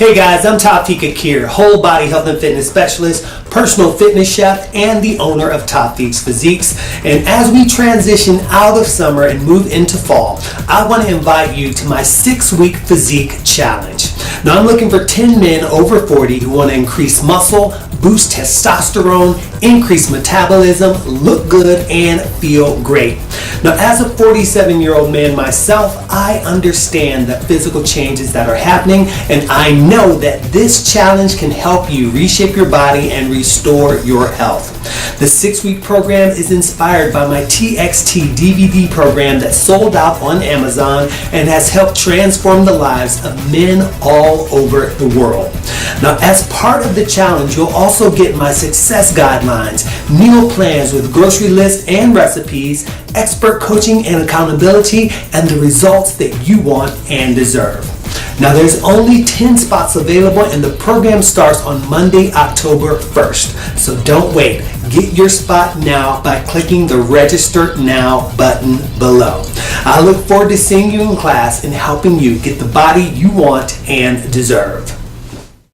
Hey guys, I'm Tafiq here, whole body health and fitness specialist, personal fitness chef, and the owner of Tafiq's Physiques. And as we transition out of summer and move into fall, I want to invite you to my 6-week physique challenge. Now I'm looking for 10 men over 40 who want to increase muscle, boost testosterone, increase metabolism, look good, and feel great. Now, as a 47-year-old man myself, I understand the physical changes that are happening, and I know that this challenge can help you reshape your body and restore your health. The 6-week program is inspired by my TXT DVD program that sold out on Amazon and has helped transform the lives of men all over the world. Now, as part of the challenge, you'll also get my success guidelines, meal plans with grocery lists and recipes, expert coaching and accountability, and the results that you want and deserve. Now, there's only 10 spots available, and the program starts on Monday, October 1st. So don't wait. Get your spot now by clicking the Register Now button below. I look forward to seeing you in class and helping you get the body you want and deserve.